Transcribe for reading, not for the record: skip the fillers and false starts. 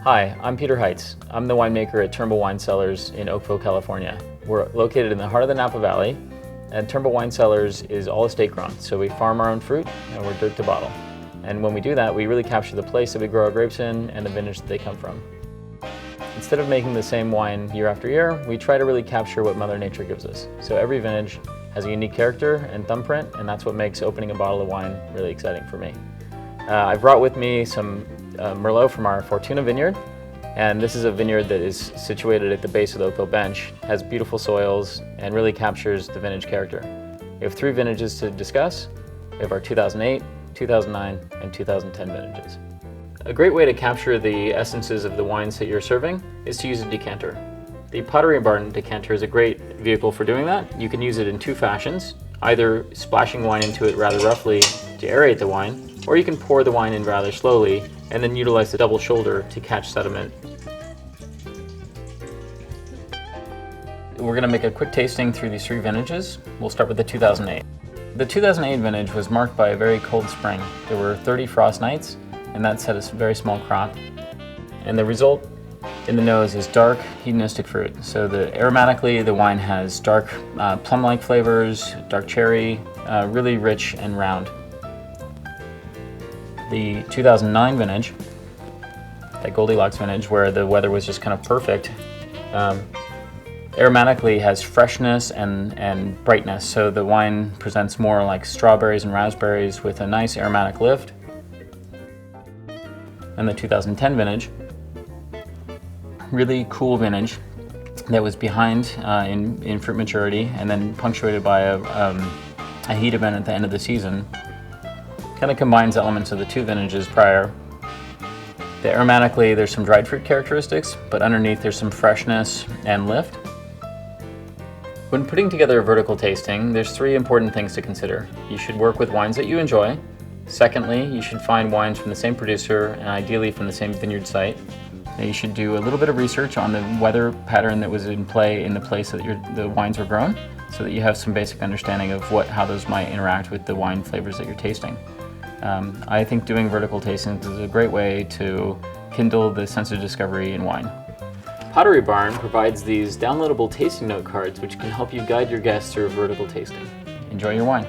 Hi, I'm Peter Heitz. I'm the winemaker at Turnbull Wine Cellars in Oakville, California. We're located in the heart of the Napa Valley, and Turnbull Wine Cellars is all estate grown, so we farm our own fruit and we're dirt to bottle. And when we do that, we really capture the place that we grow our grapes in and the vintage that they come from. Instead of making the same wine year after year, we try to really capture what Mother Nature gives us. So every vintage has a unique character and thumbprint, and that's what makes opening a bottle of wine really exciting for me. I brought with me some Merlot from our Fortuna vineyard, and this is a vineyard that is situated at the base of the Oakville bench, has beautiful soils, and really captures the vintage character. We have 3 vintages to discuss. We have our 2008, 2009, and 2010 vintages. A great way to capture the essences of the wines that you're serving is to use a decanter. The Pottery decanter is a great vehicle for doing that. You can use it in 2 fashions, either splashing wine into it rather roughly to aerate the wine, or you can pour the wine in rather slowly and then utilize the double shoulder to catch sediment. We're going to make a quick tasting through these 3 vintages. We'll start with the 2008. The 2008 vintage was marked by a very cold spring. There were 30 frost nights, and that set a very small crop. And the result in the nose is dark, hedonistic fruit. So aromatically, the wine has dark plum-like flavors, dark cherry, really rich and round. The 2009 vintage, that Goldilocks vintage where the weather was just kind of perfect, aromatically has freshness and brightness. So the wine presents more like strawberries and raspberries with a nice aromatic lift. And the 2010 vintage, really cool vintage that was behind in fruit maturity and then punctuated by a heat event at the end of the season. Kind of combines elements of the 2 vintages prior. Aromatically, there's some dried fruit characteristics, but underneath there's some freshness and lift. When putting together a vertical tasting, there's 3 important things to consider. You should work with wines that you enjoy. Secondly, you should find wines from the same producer and ideally from the same vineyard site. You should do a little bit of research on the weather pattern that was in play in the place that the wines were grown, so that you have some basic understanding of how those might interact with the wine flavors that you're tasting. I think doing vertical tastings is a great way to kindle the sense of discovery in wine. Pottery Barn provides these downloadable tasting note cards which can help you guide your guests through a vertical tasting. Enjoy your wine.